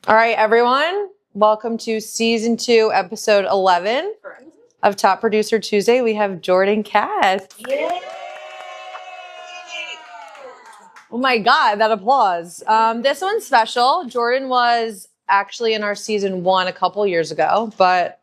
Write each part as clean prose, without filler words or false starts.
All right, everyone. Welcome to season 2, episode 11 of Top Producer Tuesday. We have Jordan Katz. Yay! Oh my God, that applause. This one's special. Jordan was actually in our season 1 a couple years ago, but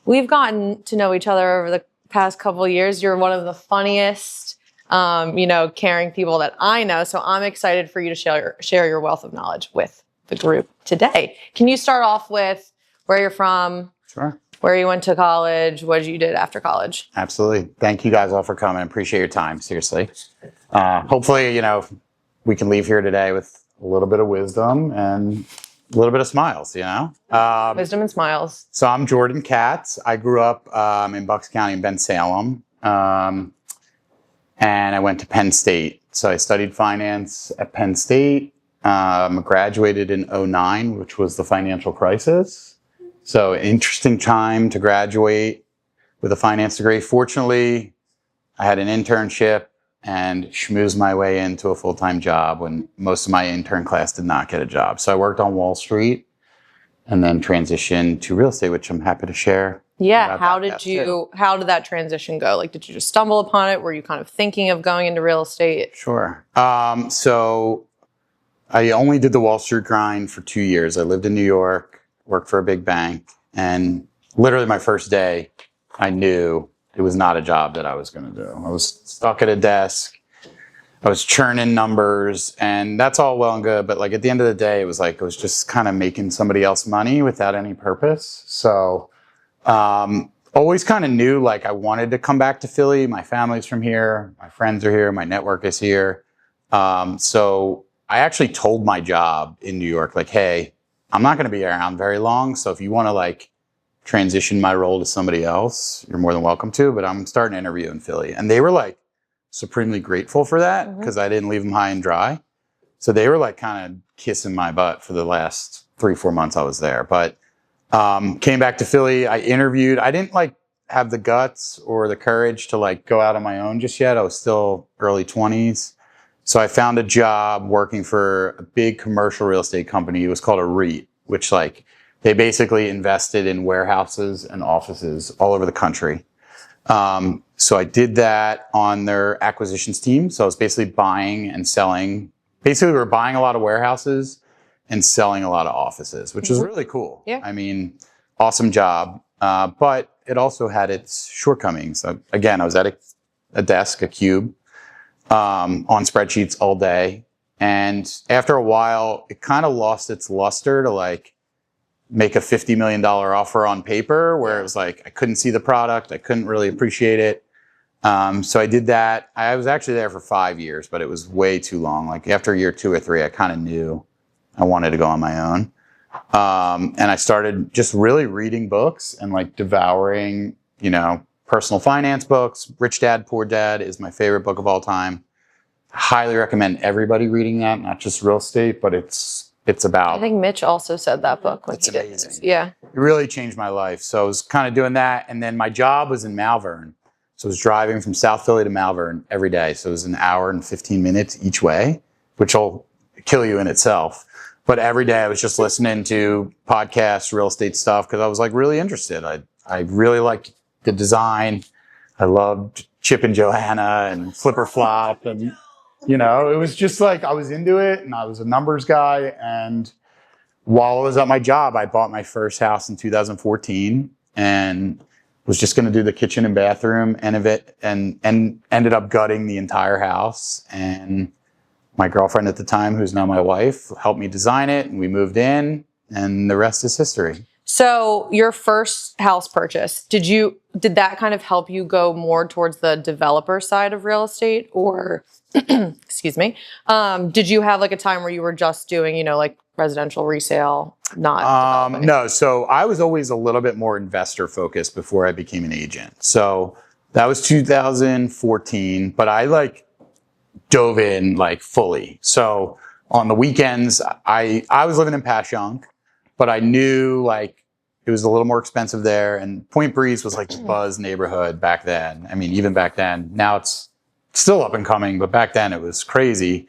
we've gotten to know each other over the past couple of years. You're one of the funniest, caring people that I know. So I'm excited for you to share your wealth of knowledge with the group today. Can you start off with where you're from? Sure. Where you went to college, what you did after college? Absolutely. Thank you guys all for coming. Appreciate your time. Seriously. Hopefully, we can leave here today with a little bit of wisdom and a little bit of smiles, Wisdom and smiles. So I'm Jordan Katz. I grew up in Bucks County in Bensalem. And I went to Penn State. So I studied finance at Penn State. Graduated in 2009, which was the financial crisis. So interesting time to graduate with a finance degree. Fortunately, I had an internship and schmoozed my way into a full-time job when most of my intern class did not get a job. So I worked on Wall Street and then transitioned to real estate, which I'm happy to share. Yeah. How did that transition go? Like, did you just stumble upon it? Were you kind of thinking of going into real estate? Sure. So I only did the Wall Street grind for 2 years. I lived in New York, worked for a big bank, and literally my first day, I knew it was not a job that I was going to do. I was stuck at a desk. I was churning numbers, and that's all well and good. But at the end of the day, it was just kind of making somebody else money without any purpose. So always kind of knew I wanted to come back to Philly. My family's from here. My friends are here. My network is here. So I actually told my job in New York, hey, I'm not going to be around very long. So if you want to transition my role to somebody else, you're more than welcome to, but I'm starting an interview in Philly. And they were supremely grateful for that because I didn't leave them high and dry. So they were kind of kissing my butt for the last 3-4 months I was there. But came back to Philly. I interviewed. I didn't have the guts or the courage to go out on my own just yet. I was still early 20s. So I found a job working for a big commercial real estate company. It was called a REIT, which they basically invested in warehouses and offices all over the country. So I did that on their acquisitions team. So I was basically buying and selling. Basically, we were buying a lot of warehouses and selling a lot of offices, which was really cool. Yeah. I mean, awesome job. But it also had its shortcomings. Again, I was at a desk, a cube, on spreadsheets all day. And after a while, it kind of lost its luster to make a $50 million offer on paper where it was I couldn't see the product. I couldn't really appreciate it. So I did that. I was actually there for 5 years, but it was way too long. After year 2 or 3, I kind of knew I wanted to go on my own. And I started just really reading books and devouring, personal finance books. Rich Dad, Poor Dad is my favorite book of all time. Highly recommend everybody reading that, not just real estate, but it's about... I think Mitch also said that book when he did it. Yeah. It really changed my life. So I was kind of doing that. And then my job was in Malvern. So I was driving from South Philly to Malvern every day. So it was an hour and 15 minutes each way, which will kill you in itself. But every day I was just listening to podcasts, real estate stuff, because I was really interested. I really liked the design. I loved Chip and Joanna and Flipper Flop. And, it was just I was into it and I was a numbers guy. And while I was at my job, I bought my first house in 2014 and was just going to do the kitchen and bathroom and ended up gutting the entire house. And my girlfriend at the time, who's now my wife, helped me design it, and we moved in, and the rest is history. So your first house purchase, did that kind of help you go more towards the developer side of real estate, or excuse me, did you have a time where you were just doing, residential resale, not developing? No, so I was always a little bit more investor focused before I became an agent. So that was 2014, but I dove in fully. So on the weekends, I was living in Passyunk, but I knew it was a little more expensive there. And Point Breeze was the buzz neighborhood back then. I mean, even back then, now it's still up and coming, but back then it was crazy.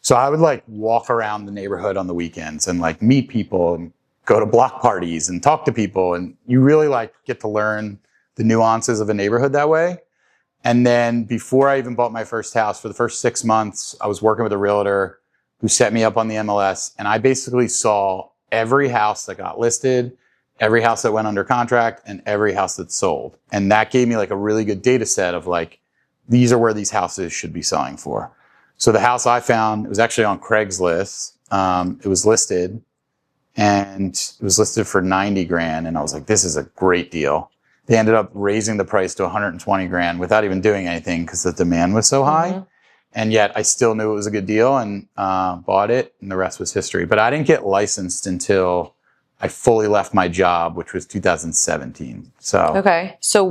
So I would walk around the neighborhood on the weekends and meet people and go to block parties and talk to people. And you really like get to learn the nuances of a neighborhood that way. And then before I even bought my first house, for the first 6 months, I was working with a realtor who set me up on the MLS. And I basically saw every house that got listed, every house that went under contract, and every house that sold. And that gave me like a really good data set of like, these are where these houses should be selling for. So the house I found, it was actually on Craigslist. It was listed, and it was listed for 90 grand. And I was like, this is a great deal. They ended up raising the price to 120 grand without even doing anything because the demand was so high. And yet I still knew it was a good deal and bought it, and the rest was history. But I didn't get licensed until I fully left my job, which was 2017. So okay. So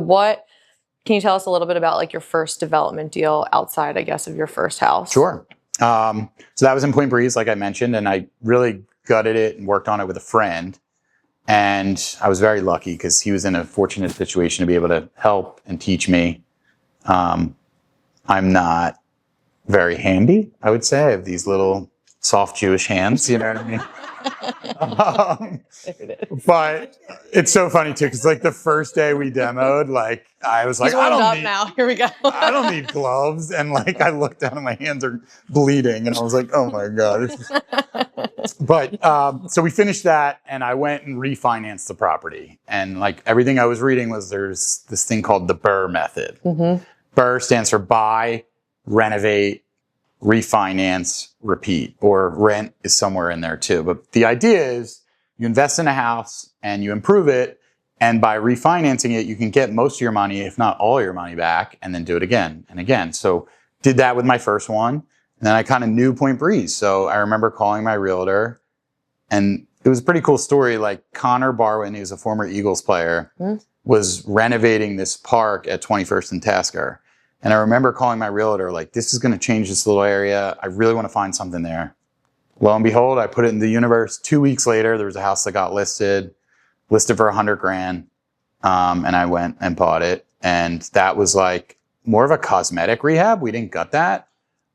can you tell us a little bit about like your first development deal outside, I guess, of your first house? Sure. So that was in Point Breeze, like I mentioned, and I really gutted it and worked on it with a friend. And I was very lucky because he was in a fortunate situation to be able to help and teach me. I'm not very handy, I would say. I have these little soft Jewish hands, you know what I mean? But it's so funny too, because like the first day we demoed, like I was like, I don't need gloves, and like I looked down and my hands are bleeding, and I was like, oh my god. But so we finished that, and I went and refinanced the property, and like everything I was reading was there's this thing called the BRRRR method. BRRRR stands for buy, renovate, refinance, repeat, or rent is somewhere in there too. But the idea is you invest in a house and you improve it, and by refinancing it, you can get most of your money, if not all your money back, and then do it again and again. So did that with my first one, and then I kind of knew Point Breeze. So I remember calling my realtor, and it was a pretty cool story. Like Connor Barwin, who's a former Eagles player, was renovating this park at 21st and Tasker. And I remember calling my realtor, like, this is going to change this little area. I really want to find something there. Lo and behold, I put it in the universe. 2 weeks later, there was a house that got listed for 100 grand. And I went and bought it. And that was like more of a cosmetic rehab. We didn't gut that,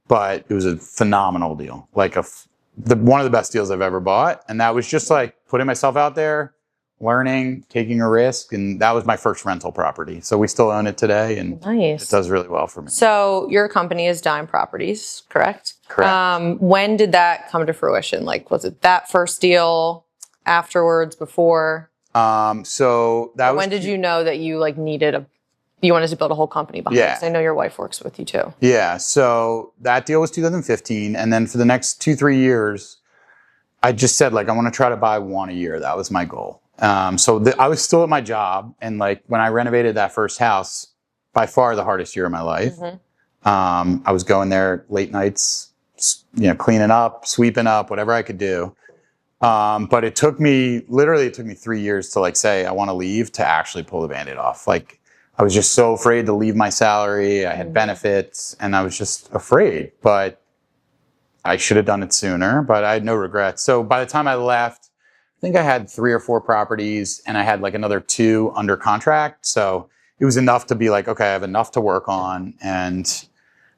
but it was a phenomenal deal. Like one of the best deals I've ever bought. And that was just like putting myself out there, learning, taking a risk, and that was my first rental property. So we still own it today, and it does really well for me. So your company is Dime Properties, correct? Correct. When did that come to fruition? Like, was it that first deal, afterwards, before? So that was. When did you know that you like you wanted to build a whole company behind it? 'Cause I know your wife works with you too. Yeah. So that deal was 2015, and then for the next 2-3 years, I just said like I want to try to buy one a year. That was my goal. So I was still at my job, and like when I renovated that first house, by far the hardest year of my life. I was going there late nights, cleaning up, sweeping up, whatever I could do. But it took me 3 years to like say I want to leave, to actually pull the Band-Aid off. Like I was just so afraid to leave my salary. I had benefits, and I was just afraid, but I should have done it sooner, but I had no regrets. So by the time I left, I think I had 3 or 4 properties, and I had like another 2 under contract. So it was enough to be like, okay, I have enough to work on. And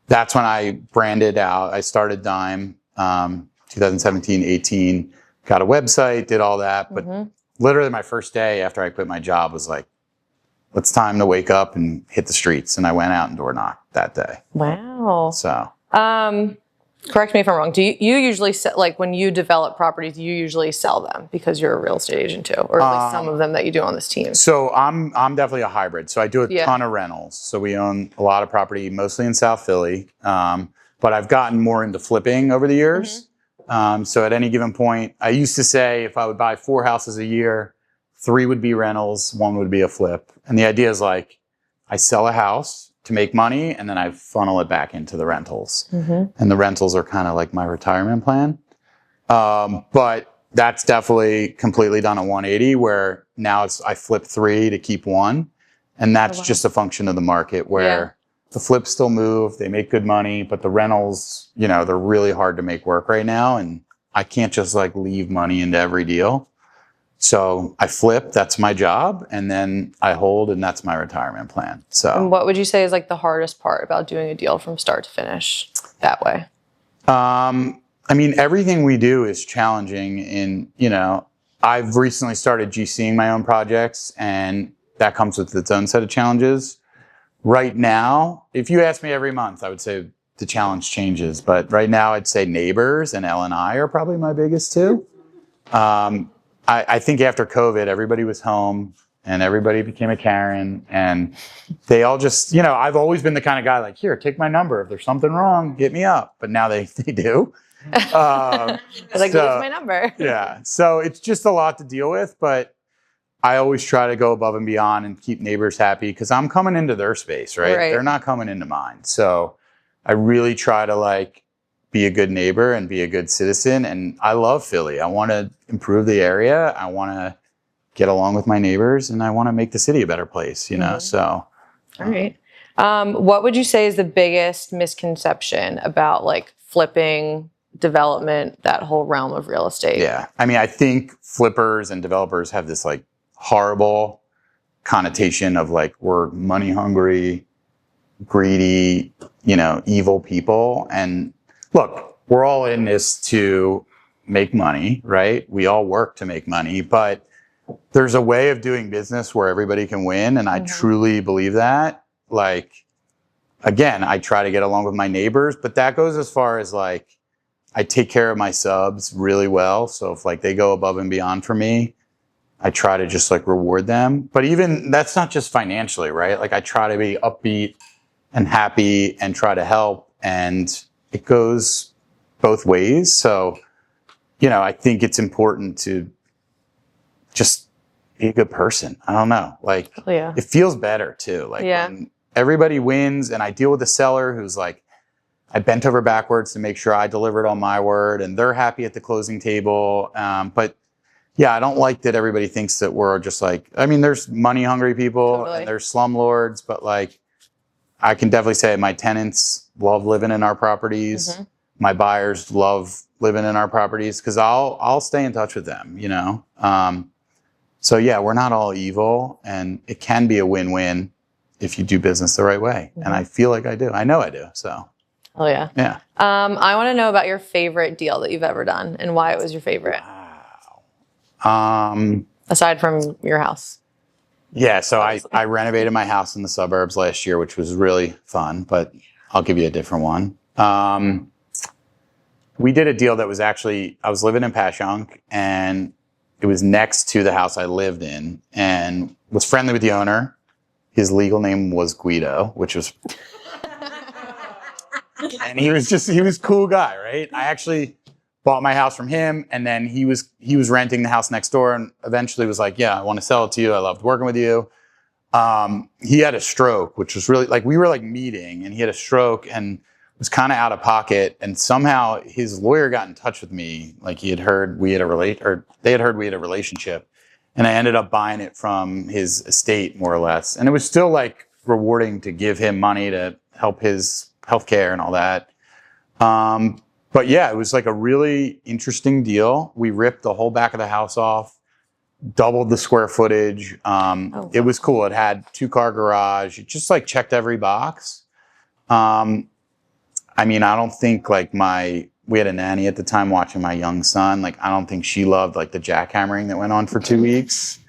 that's when I branded out. I started Dime, 2017, 18, got a website, did all that. But literally my first day after I quit my job was like, it's time to wake up and hit the streets. And I went out and door knocked that day. Wow. So, correct me if I'm wrong. Do you usually like when you develop properties, you usually sell them because you're a real estate agent too, or at least some of them that you do on this team? So I'm definitely a hybrid. So I do a ton of rentals. So we own a lot of property, mostly in South Philly. But I've gotten more into flipping over the years. So at any given point, I used to say if I would buy 4 houses a year, 3 would be rentals, 1 would be a flip. And the idea is like I sell a house to make money, and then I funnel it back into the rentals. And the rentals are kind of like my retirement plan. But that's definitely completely done a 180, where now I flip 3 to keep 1. And that's just a function of the market, where the flips still move, they make good money, but the rentals, they're really hard to make work right now. And I can't just like leave money into every deal. So I flip, that's my job, and then I hold, and that's my retirement plan. So, and what would you say is like the hardest part about doing a deal from start to finish that way? I mean, everything we do is challenging in, I've recently started GCing my own projects, and that comes with its own set of challenges. Right now, if you ask me every month, I would say the challenge changes. But right now, I'd say neighbors and L&I are probably my biggest two. I think after COVID, everybody was home and everybody became a Karen, and they all just, you know, I've always been the kind of guy like, here, take my number. If there's something wrong, hit me up. But now they do. Like, where's my number? Yeah. So it's just a lot to deal with, but I always try to go above and beyond and keep neighbors happy because I'm coming into their space, right? They're not coming into mine. So I really try to like be a good neighbor and be a good citizen. And I love Philly. I want to improve the area. I want to get along with my neighbors, and I want to make the city a better place, you know? So. All right. What would you say is the biggest misconception about like flipping, development, that whole realm of real estate? Yeah. I mean, I think flippers and developers have this like horrible connotation of like, we're money hungry, greedy, you know, evil people. And look, we're all in this to make money, right? We all work to make money, but there's a way of doing business where everybody can win. And I truly believe that. Like, again, I try to get along with my neighbors, but that goes as far as like, I take care of my subs really well. So if like they go above and beyond for me, I try to just like reward them. But even that's not just financially, right? Like I try to be upbeat and happy and try to help. And it goes both ways. So, you know, I think it's important to just be a good person. I don't know. Like it feels better too. Like when everybody wins and I deal with a seller who's like, I bent over backwards to make sure I delivered on my word and they're happy at the closing table. But yeah, I don't like that everybody thinks that we're just like, I mean, there's money hungry people and there's slumlords, but like, I can definitely say my tenants love living in our properties. My buyers love living in our properties because I'll stay in touch with them, you know? So yeah, we're not all evil, and it can be a win-win if you do business the right way. And I feel like I do. I know I do. So. Oh yeah. Yeah. I want to know about your favorite deal that you've ever done and why it was your favorite. Wow. Aside from your house. Yeah. So I renovated my house in the suburbs last year, which was really fun, but I'll give you a different one. We did a deal that was actually, I was living in Passyunk and it was next to the house I lived in and was friendly with the owner. His legal name was Guido, which was... And he was a cool guy, right? I actually bought my house from him, and then he was renting the house next door, and eventually was like, yeah, I want to sell it to you. I loved working with you. He had a stroke, which was really like, we were like meeting and he had a stroke and was kind of out of pocket. And somehow his lawyer got in touch with me. Like they had heard we had a relationship, and I ended up buying it from his estate more or less. And it was still like rewarding to give him money to help his healthcare and all that. But yeah, it was like a really interesting deal. We ripped the whole back of the house off, doubled the square footage. It was cool. It had 2-car garage. It just like checked every box. I mean, I don't think like we had a nanny at the time watching my young son. Like, I don't think she loved like the jackhammering that went on for 2 weeks,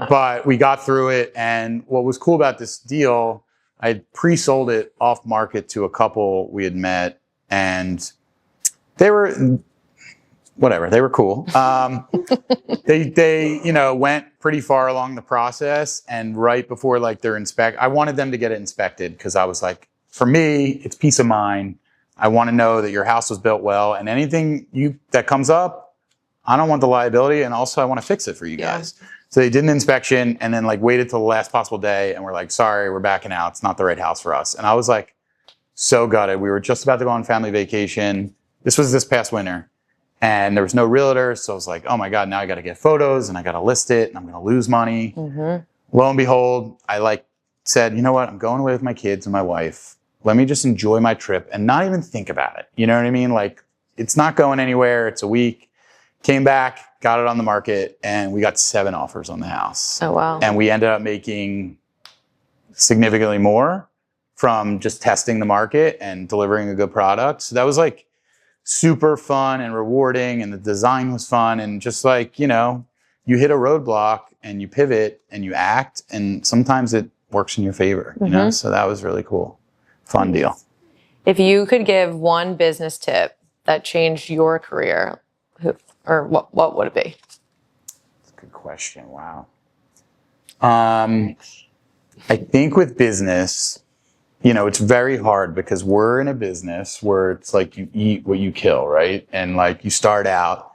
but we got through it. And what was cool about this deal, I had pre-sold it off market to a couple we had met, and they were, whatever, they were cool. They, you know, went pretty far along the process, and right before like their I wanted them to get it inspected because I was like, for me, it's peace of mind. I want to know that your house was built well, and anything that comes up, I don't want the liability, and also I want to fix it for you guys. So they did an inspection and then like waited till the last possible day and we're like, sorry, we're backing out. It's not the right house for us. And I was like, so gutted. We were just about to go on family vacation. This was this past winter and there was no realtor. So I was like, oh my God, now I got to get photos and I got to list it and I'm going to lose money. Lo and behold, I like said, you know what? I'm going away with my kids and my wife. Let me just enjoy my trip and not even think about it. You know what I mean? Like, it's not going anywhere. It's a week. Came back, got it on the market, and we got 7 offers on the house. Oh, wow. And we ended up making significantly more from just testing the market and delivering a good product. So that was like super fun and rewarding, and the design was fun, and just like, you know, you hit a roadblock and you pivot and you act, and sometimes it works in your favor, you know? So that was really cool. Fun deal. If you could give one business tip that changed your career, what would it be? That's a good question. Wow. I think with business, you know, it's very hard because we're in a business where it's like you eat what you kill, right? And like you start out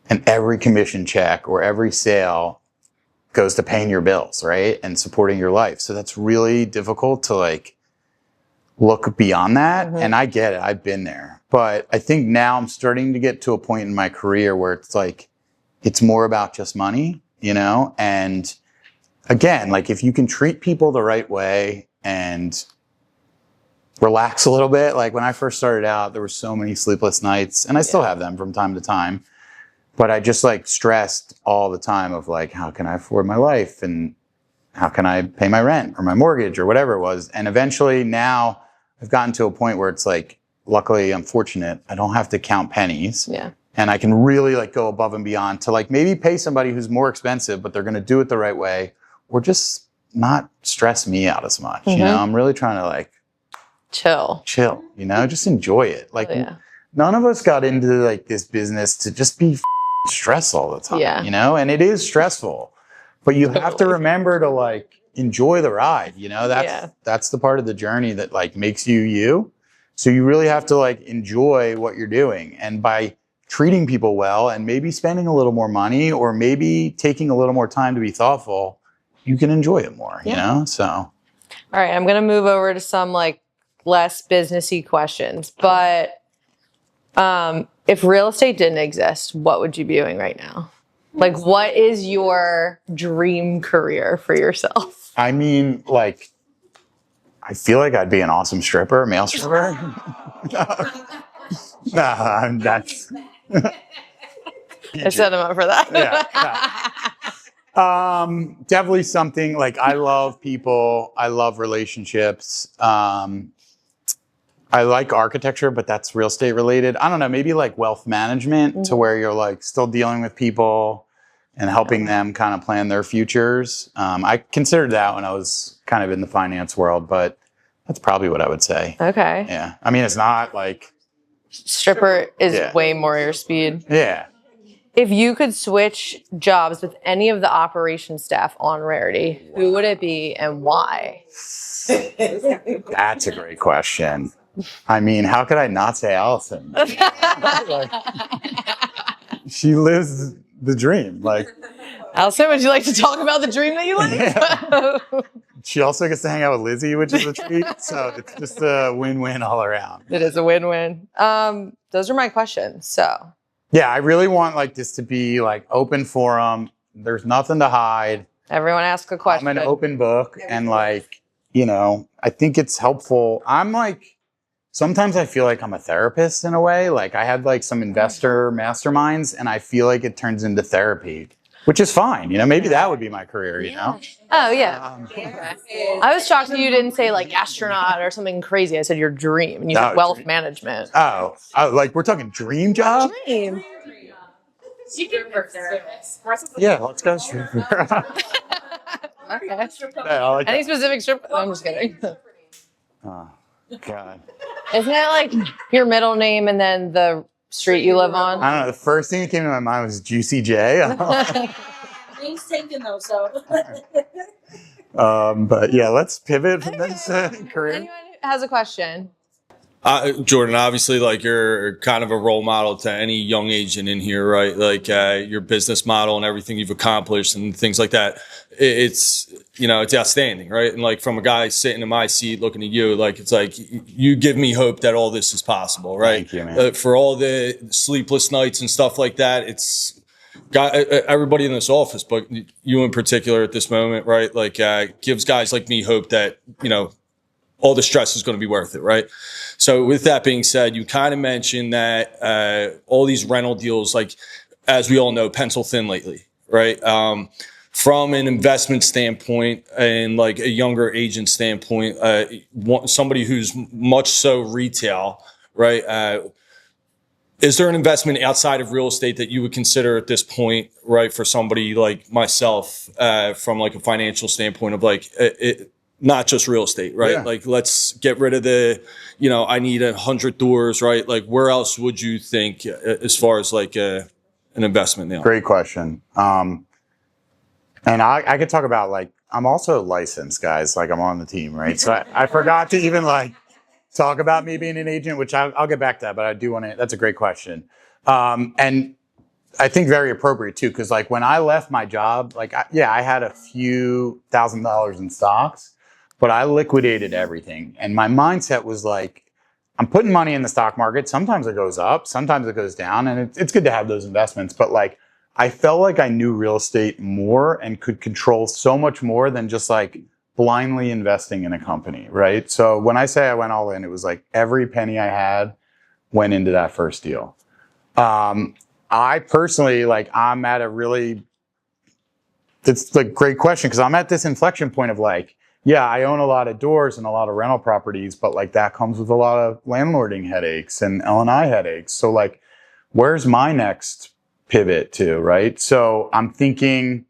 and every commission check or every sale goes to paying your bills, right? And supporting your life. So that's really difficult to like look beyond that. And I get it. I've been there. But I think now I'm starting to get to a point in my career where it's like, it's more about just money, you know? And again, like if you can treat people the right way and relax a little bit. Like when I first started out, there were so many sleepless nights, and I still have them from time to time. But I just like stressed all the time of like, how can I afford my life? And how can I pay my rent or my mortgage or whatever it was? And eventually now I've gotten to a point where it's like, luckily I'm fortunate. I don't have to count pennies. Yeah. And I can really like go above and beyond to like maybe pay somebody who's more expensive, but they're going to do it the right way, or just not stress me out as much. You know, I'm really trying to like, chill, you know, just enjoy it. Like none of us got into like this business to just be stressed all the time, you know, and it is stressful, but you have to remember to like enjoy the ride, you know, that's the part of the journey that like makes you you. So you really have to like enjoy what you're doing. And by treating people well and maybe spending a little more money or maybe taking a little more time to be thoughtful, you can enjoy it more, you know? So. All right. I'm going to move over to some like less businessy questions, but if real estate didn't exist, what would you be doing right now? Like, what is your dream career for yourself? I mean, like, I feel like I'd be an awesome stripper, male stripper. No, that's. I set him up for that. Definitely something like I love people. I love relationships. I like architecture, but that's real estate related. I don't know, maybe like wealth management to where you're like still dealing with people and helping them kind of plan their futures. I considered that when I was kind of in the finance world, but that's probably what I would say. Okay. Yeah. I mean, it's not like. Stripper is way more your speed. Yeah. If you could switch jobs with any of the operations staff on Rarity, who would it be and why? That's a great question. I mean, how could I not say Allison? Like, she lives the dream. Like, Allison, would you like to talk about the dream that you live? Yeah. She also gets to hang out with Lizzie, which is a treat. So it's just a win-win all around. It is a win-win. Those are my questions. So. Yeah, I really want like this to be like open forum. There's nothing to hide. Everyone ask a question. I'm an open book, and like, you know, I think it's helpful. I'm like, sometimes I feel like I'm a therapist in a way. Like I had like some investor masterminds, and I feel like it turns into therapy, which is fine. You know, maybe that would be my career, you know? Oh, yeah. I was shocked that you didn't say like astronaut or something crazy. I said your dream, and you said wealth management. Oh, like we're talking dream job? Dream. Yeah, let's go stripper. Okay. Yeah, like any specific strip? I'm just kidding. Oh, God. Isn't it like your middle name and then the street you live on? I don't know. The first thing that came to my mind was Juicy J. Name's taken though, so. But yeah, let's pivot from this career. Anyone who has a question? Jordan, obviously, like you're kind of a role model to any young agent in here, right? Like your business model and everything you've accomplished and things like that. It's, you know, it's outstanding, right? And like from a guy sitting in my seat looking at you, like it's like you give me hope that all this is possible, right? Thank you, man. For all the sleepless nights and stuff like that, it's got everybody in this office, but you in particular at this moment, right? Like gives guys like me hope that, you know, all the stress is going to be worth it, right? So with that being said, you kind of mentioned that all these rental deals, like as we all know, pencil thin lately, right? From an investment standpoint and like a younger agent standpoint, somebody who's much so retail, right? Is there an investment outside of real estate that you would consider at this point, right, for somebody like myself, from like a financial standpoint of like not just real estate, right? Yeah. Like, let's get rid of the, I need 100 doors, right? Like, where else would you think as far as like an investment now? Great question. And I could talk about like, I'm also licensed, guys. Like I'm on the team, right? So I forgot to even like talk about me being an agent, which I'll get back to that, but I do want to, that's a great question. And I think very appropriate too, because like when I left my job, like, I had a few $1,000s in stocks, but I liquidated everything. And my mindset was like, I'm putting money in the stock market. Sometimes it goes up, sometimes it goes down, and it's good to have those investments. But like, I felt like I knew real estate more and could control so much more than just like blindly investing in a company, right? So when I say I went all in, it was like every penny I had went into that first deal. I personally, like, I'm at a really, it's like a great question because I'm at this inflection point of like, yeah, I own a lot of doors and a lot of rental properties, but like that comes with a lot of landlording headaches and L&I headaches. So like, where's my next pivot to, right? So I'm thinking,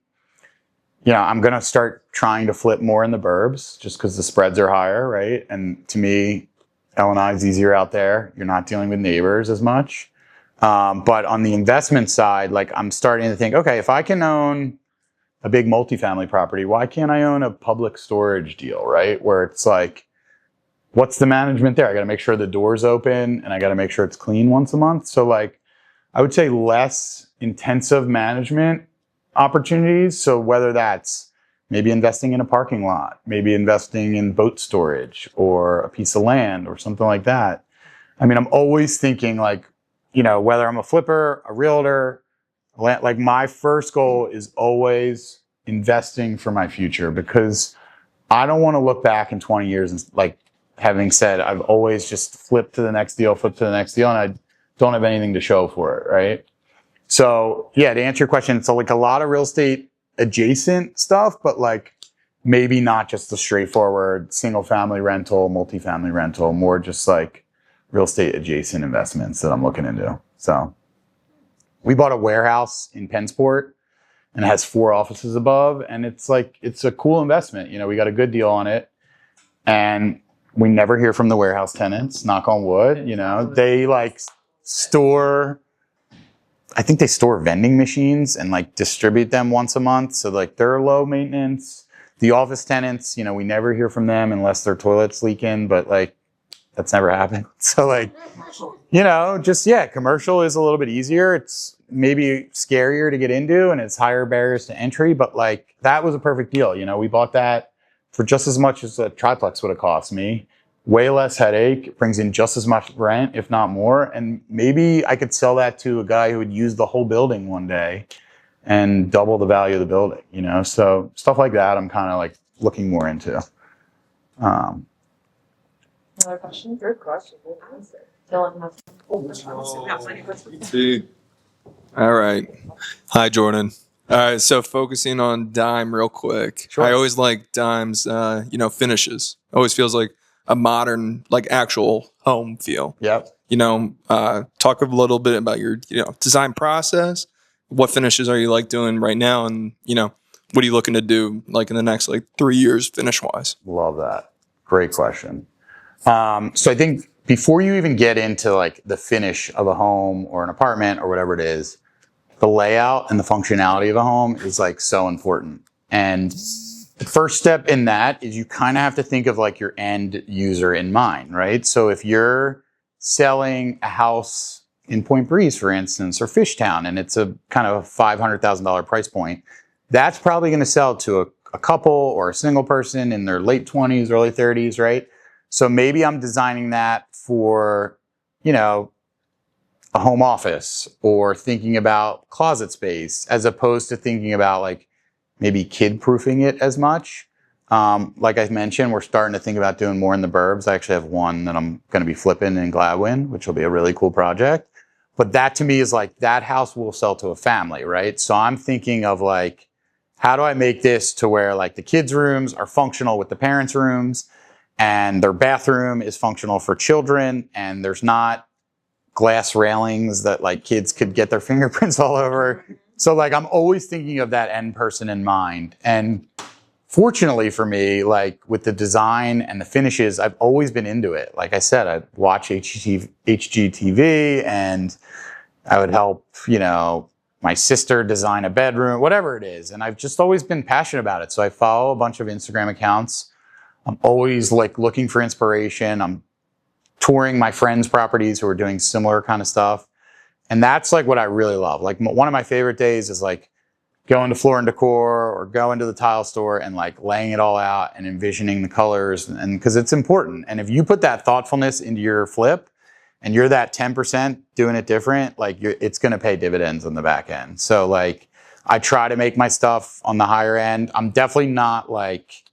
I'm going to start trying to flip more in the burbs just because the spreads are higher, right? And to me, L&I is easier out there. You're not dealing with neighbors as much. But on the investment side, like I'm starting to think, okay, if I can own a big multifamily property, why can't I own a public storage deal, right? Where it's like, what's the management there? I got to make sure the door's open and I got to make sure it's clean once a month. So like, I would say less intensive management opportunities. So whether that's maybe investing in a parking lot, maybe investing in boat storage or a piece of land or something like that. I mean, I'm always thinking like, whether I'm a flipper, a realtor, like my first goal is always investing for my future because I don't want to look back in 20 years and like having said, I've always just flipped to the next deal, and I don't have anything to show for it, right? So yeah, to answer your question, it's like a lot of real estate adjacent stuff, but like maybe not just the straightforward single family rental, multifamily rental, more just like real estate adjacent investments that I'm looking into. So we bought a warehouse in Pennsport and it has 4 offices above. And it's like, it's a cool investment. We got a good deal on it and we never hear from the warehouse tenants, knock on wood. They like I think they store vending machines and like distribute them once a month. So like they're low maintenance. The office tenants, we never hear from them unless their toilet's leaking, but like that's never happened. So like, commercial is a little bit easier. It's maybe scarier to get into and it's higher barriers to entry, but like that was a perfect deal. We bought that for just as much as a triplex would have cost me. Way less headache, brings in just as much rent, if not more. And maybe I could sell that to a guy who would use the whole building one day and double the value of the building, So stuff like that, I'm kind of like looking more into. Another question? Good question. Good answer. Dylan has. Dude. All right. Hi, Jordan. All right. So focusing on Dime real quick. Sure. I always like Dime's, finishes. Always feels like a modern, like actual home feel. Yep. Talk a little bit about your, design process. What finishes are you like doing right now? And, what are you looking to do like in the next like 3 years finish wise? Love that. Great question. So I think before you even get into like the finish of a home or an apartment or whatever it is, the layout and the functionality of a home is like so important. And the first step in that is you kind of have to think of like your end user in mind, right? So if you're selling a house in Point Breeze, for instance, or Fishtown, and it's a kind of $500,000 price point, that's probably going to sell to a couple or a single person in their late 20s, early 30s, right? So maybe I'm designing that for, a home office or thinking about closet space as opposed to thinking about like maybe kid proofing it as much. Like I mentioned, we're starting to think about doing more in the burbs. I actually have one that I'm going to be flipping in Gladwin, which will be a really cool project. But that to me is like that house will sell to a family, right? So I'm thinking of like, how do I make this to where like the kids' rooms are functional with the parents' rooms and their bathroom is functional for children and there's not glass railings that like kids could get their fingerprints all over. So like I'm always thinking of that end person in mind. And fortunately for me, like with the design and the finishes, I've always been into it. Like I said, I'd watch HGTV and I would help, you know, my sister design a bedroom, whatever it is. And I've just always been passionate about it. So I follow a bunch of Instagram accounts. I'm always like looking for inspiration. I'm touring my friends' properties who are doing similar kind of stuff. And that's like what I really love. Like one of my favorite days is like going to Floor and Decor or going to the tile store and like laying it all out and envisioning the colors. And because it's important. And if you put that thoughtfulness into your flip and you're that 10% doing it different, like it's going to pay dividends on the back end. So like I try to make my stuff on the higher end. I'm definitely not like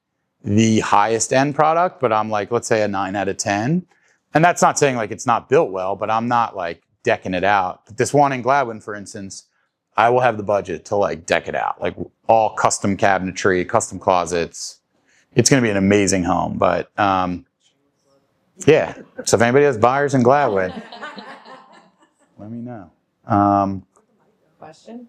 the highest end product, but I'm like, let's say a 9 out of 10. And that's not saying like it's not built well, but I'm not like decking it out. But this one in Gladwin, for instance, I will have the budget to like deck it out, like all custom cabinetry, custom closets. It's going to be an amazing home. But yeah, so if anybody has buyers in Gladwin, let me know. Question?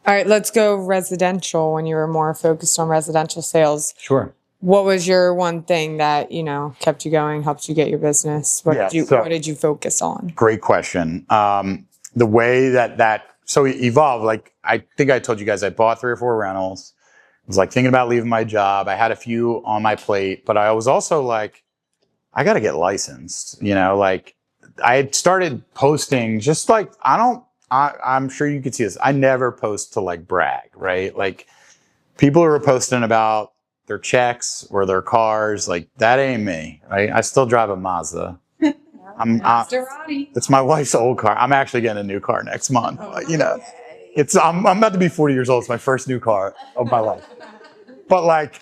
All right, let's go residential. When you were more focused on residential sales, Sure. what was your one thing that, you know, kept you going, helped you get your business? What did you focus on? Great question. The way so it evolved, like I think I told you guys, I bought 3 or 4 rentals. I was like thinking about leaving my job. I had a few on my plate, but I was also like, I got to get licensed. You know, like I had started posting just like, I'm sure you could see this. I never post to like brag, right? Like people who are posting about their checks or their cars, like that ain't me, right? I still drive a Mazda. It's my wife's old car. I'm actually getting a new car next month. You know, I'm about to be 40 years old. It's my first new car of my life. But like,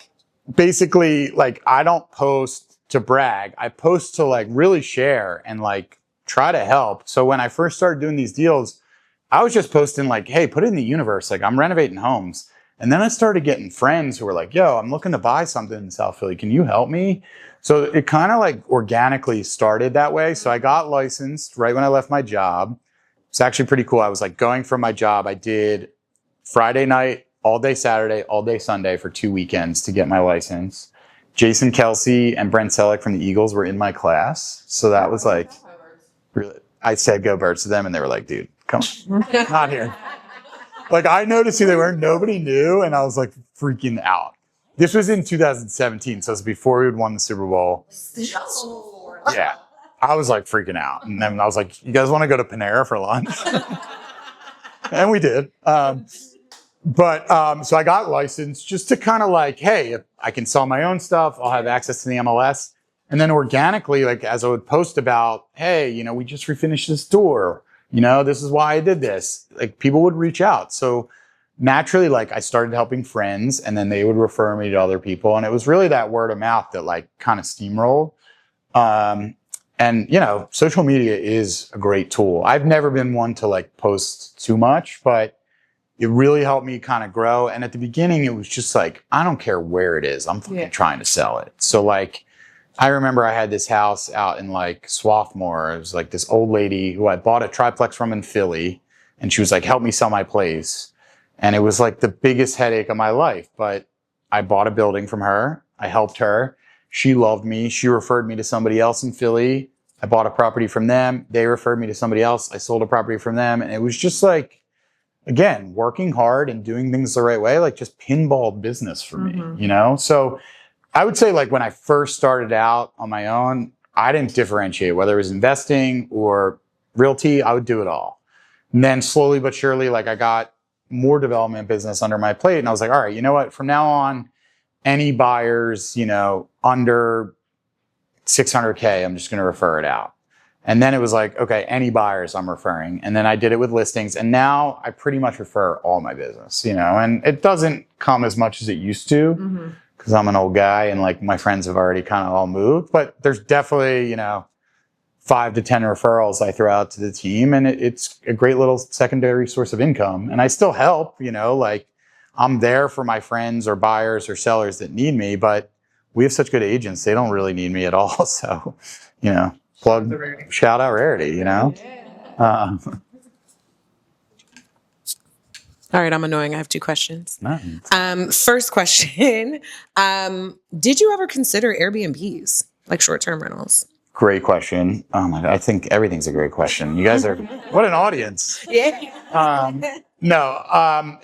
basically, like I don't post to brag. I post to like really share and like try to help. So when I first started doing these deals, I was just posting like, hey, put it in the universe. Like I'm renovating homes. And then I started getting friends who were like, yo, I'm looking to buy something in South Philly. Can you help me? So it kind of like organically started that way. So I got licensed right when I left my job. It's actually pretty cool. I was like going from my job. I did Friday night, all day Saturday, all day Sunday for 2 weekends to get my license. Jason Kelsey and Brent Selleck from the Eagles were in my class. So that was like, really, I said go Birds to them and they were like, dude, come on, not here. Like I noticed who they were, nobody knew, and I was like freaking out. This was in 2017, so it was before we had won the Super Bowl. Yeah, I was like freaking out, and then I was like, "You guys want to go to Panera for lunch?" And we did. So I got licensed just to kind of like, hey, if I can sell my own stuff, I'll have access to the MLS, and then organically, like as I would post about, hey, you know, we just refinished this door. You know, this is why I did this. Like people would reach out. So naturally, like I started helping friends and then they would refer me to other people. And it was really that word of mouth that like kind of steamrolled. And you know, social media is a great tool. I've never been one to like post too much, but it really helped me kind of grow. And at the beginning, it was just like, I don't care where it is. I'm fucking trying to sell it. So like, I remember I had this house out in like Swarthmore. It was like this old lady who I bought a triplex from in Philly. And she was like, help me sell my place. And it was like the biggest headache of my life. But I bought a building from her. I helped her. She loved me. She referred me to somebody else in Philly. I bought a property from them. They referred me to somebody else. I sold a property from them. And it was just like, again, working hard and doing things the right way, like just pinball business for me, you know? So I would say like when I first started out on my own, I didn't differentiate whether it was investing or realty. I would do it all. And then slowly but surely, like I got more development business under my plate. And I was like, all right, you know what? From now on, any buyers, you know, under 600K, I'm just going to refer it out. And then it was like, okay, any buyers I'm referring. And then I did it with listings. And now I pretty much refer all my business, you know, and it doesn't come as much as it used to. Because I'm an old guy and like my friends have already kind of all moved. But there's definitely, you know, 5 to 10 referrals I throw out to the team. And it's a great little secondary source of income. And I still help, you know, like I'm there for my friends or buyers or sellers that need me. But we have such good agents, they don't really need me at all. So, you know. shout out Rarity, you know? All right, I'm annoying. I have 2 questions. Nice. First question, did you ever consider Airbnbs, like short-term rentals? Great question. Oh my God, I think everything's a great question. You guys are, what an audience. Yeah. No,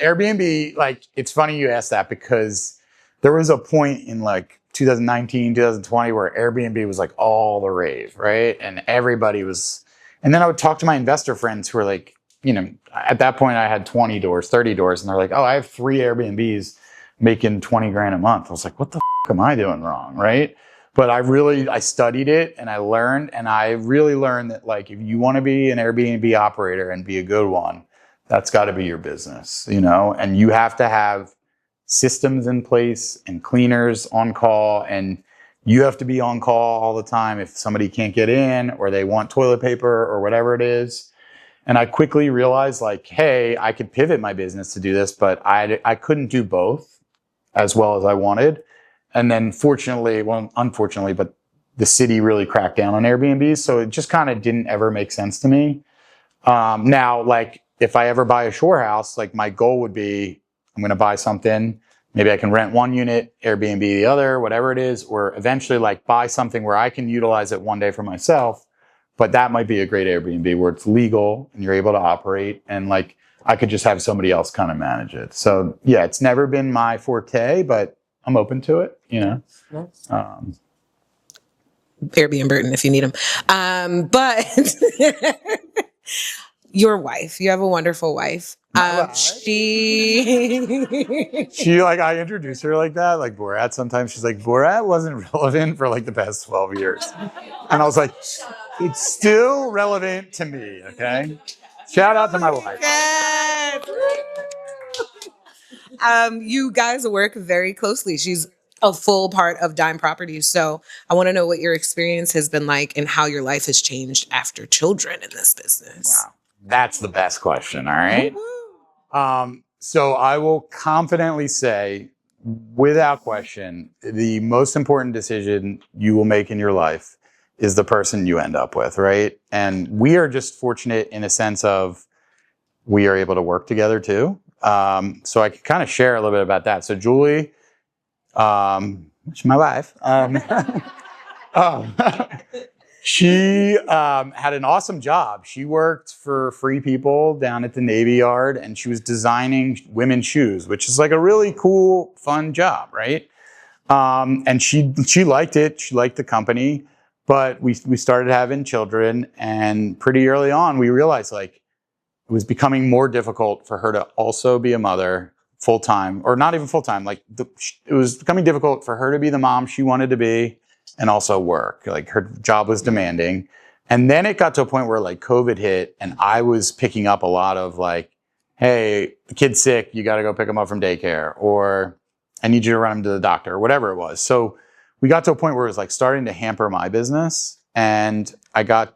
Airbnb, like, it's funny you asked that because there was a point in like 2019, 2020 where Airbnb was like all the rave, right? And everybody was, and then I would talk to my investor friends who were like, you know, at that point I had 20 doors, 30 doors, and they're like, oh, I have 3 Airbnbs making 20 grand a month. I was like, what the am I doing wrong, right? But I studied it and I learned, and I really learned that like, if you want to be an Airbnb operator and be a good one, that's got to be your business, you know, and you have to have systems in place and cleaners on call, and you have to be on call all the time if somebody can't get in or they want toilet paper or whatever it is. And I quickly realized like, hey, I could pivot my business to do this, but I couldn't do both as well as I wanted. And then unfortunately, but the city really cracked down on Airbnbs. So it just kind of didn't ever make sense to me. Now, like if I ever buy a shore house, like my goal would be, I'm going to buy something. Maybe I can rent one unit, Airbnb the other, whatever it is, or eventually like buy something where I can utilize it one day for myself. But that might be a great Airbnb where it's legal and you're able to operate, and like I could just have somebody else kind of manage it. So yeah, it's never been my forte, but I'm open to it, you know. Airbnb Burton if you need them. But your wife, you have a wonderful wife. She like, I introduce her like that, like Borat. Sometimes she's like, Borat wasn't relevant for like the past 12 years. And I was like, it's still relevant to me, okay? Shout out to my wife. You guys work very closely. She's a full part of Dime Properties. So I want to know what your experience has been like and how your life has changed after children in this business. Wow. That's the best question, all right? So I will confidently say, without question, the most important decision you will make in your life is the person you end up with, right? And we are just fortunate in a sense of we are able to work together too. So I can kind of share a little bit about that. So Julie, which is my wife, she had an awesome job. She worked for Free People down at the Navy Yard, and she was designing women's shoes, which is like a really cool, fun job, right? And she liked it. She liked the company, but we started having children, and pretty early on, we realized like it was becoming more difficult for her to also be a mother full time, or not even full time. Like it was becoming difficult for her to be the mom she wanted to be and also work. Like her job was demanding. And then it got to a point where like COVID hit, and I was picking up a lot of like, hey, the kid's sick, you got to go pick him up from daycare, or I need you to run him to the doctor, or whatever it was. So we got to a point where it was like starting to hamper my business, and I got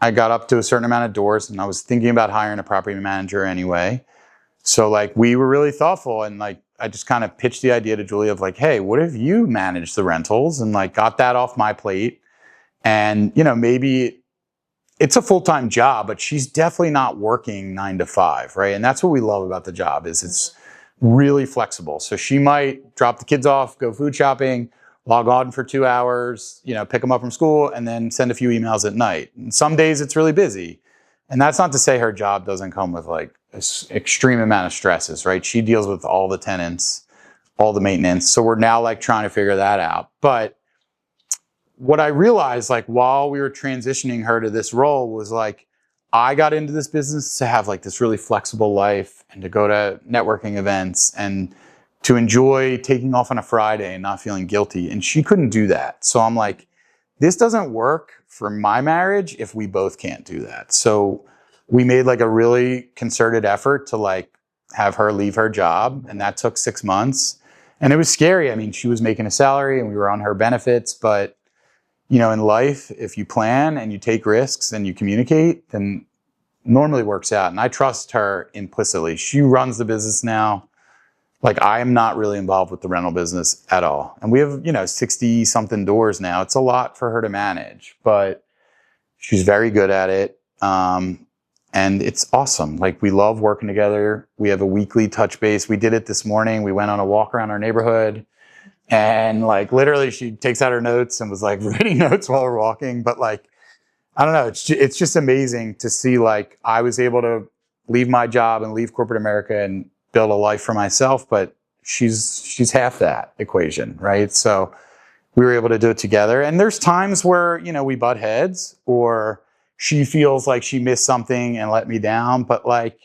up to a certain amount of doors, and I was thinking about hiring a property manager anyway. So like we were really thoughtful, and like I just kind of pitched the idea to Julie of like, hey, what if you manage the rentals, and like got that off my plate? And you know, maybe it's a full-time job, but she's definitely not working 9 to 5, right? And that's what we love about the job, is it's really flexible. So she might drop the kids off, go food shopping, log on for 2 hours, you know, pick them up from school, and then send a few emails at night. And some days it's really busy. And that's not to say her job doesn't come with like an extreme amount of stresses, right? She deals with all the tenants, all the maintenance. So we're now like trying to figure that out. But what I realized, like while we were transitioning her to this role, was like, I got into this business to have like this really flexible life and to go to networking events and to enjoy taking off on a Friday and not feeling guilty. And she couldn't do that. So I'm like, this doesn't work for my marriage if we both can't do that. So we made like a really concerted effort to like have her leave her job. And that took 6 months. And it was scary. I mean, she was making a salary and we were on her benefits. But, you know, in life, if you plan and you take risks and you communicate, then normally works out. And I trust her implicitly. She runs the business now. Like I am not really involved with the rental business at all. And we have, you know, 60 something doors now. It's a lot for her to manage, but She's very good at it. And it's awesome. Like, we love working together. We have a weekly touch base. We did it this morning. We went on a walk around our neighborhood, and like literally she takes out her notes and was like writing notes while we're walking. But like, I don't know. It's just amazing to see, like, I was able to leave my job and leave corporate America and build a life for myself, but she's half that equation, right? So we were able to do it together. And there's times where, you know, we butt heads, or she feels like she missed something and let me down. But like,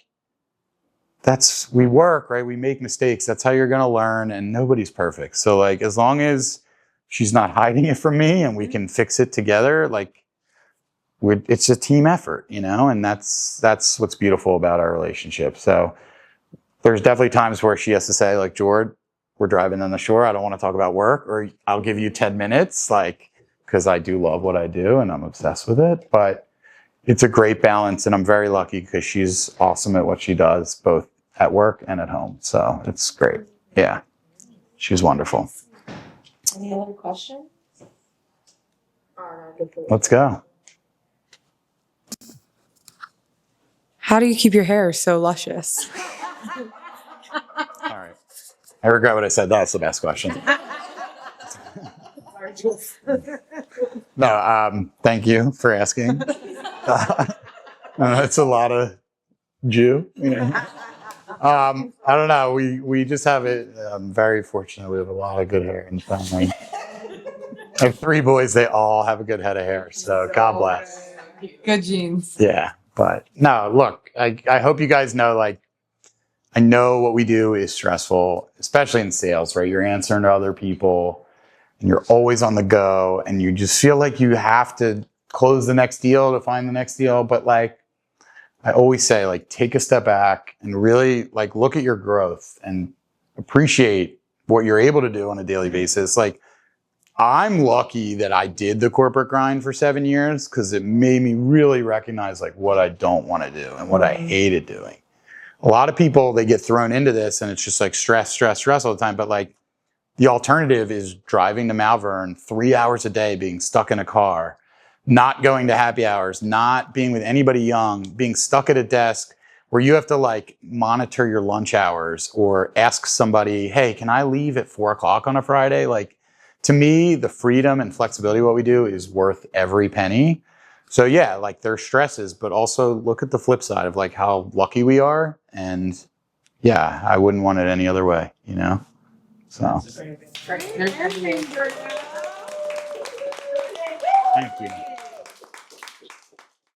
we work, right? We make mistakes. That's how you're going to learn, and nobody's perfect. So like, as long as she's not hiding it from me and we can fix it together, like, it's a team effort, you know, and that's what's beautiful about our relationship. So there's definitely times where she has to say, like, Jord, we're driving on the shore. I don't want to talk about work, or I'll give you 10 minutes, like, because I do love what I do and I'm obsessed with it. But it's a great balance, and I'm very lucky because she's awesome at what she does, both at work and at home. So it's great. Yeah, she's wonderful. Any other questions? Let's go. How do you keep your hair so luscious? All right. I regret what I said. That's the best question. No, thank you for asking. It's a lot of Jew, you know. I don't know. We just have it. I'm very fortunate. We have a lot of good hair in the family. I have 3 boys. They all have a good head of hair. So God bless. Good genes. Yeah. But no, look, I hope you guys know, like, I know what we do is stressful, especially in sales, right? You're answering to other people and you're always on the go, and you just feel like you have to close the next deal to find the next deal. But like, I always say, like, take a step back and really, like, look at your growth and appreciate what you're able to do on a daily basis. Like, I'm lucky that I did the corporate grind for 7 years, because it made me really recognize, like, what I don't want to do and what I hated doing. A lot of people, they get thrown into this and it's just like stress all the time. But like, the alternative is driving to Malvern 3 hours a day, being stuck in a car, not going to happy hours, not being with anybody young, being stuck at a desk where you have to like monitor your lunch hours or ask somebody, hey, can I leave at 4 o'clock on a Friday? Like, to me, the freedom and flexibility of what we do is worth every penny. So yeah, like, there's stresses, but also look at the flip side of like how lucky we are. And yeah, I wouldn't want it any other way, you know? So. Thank you.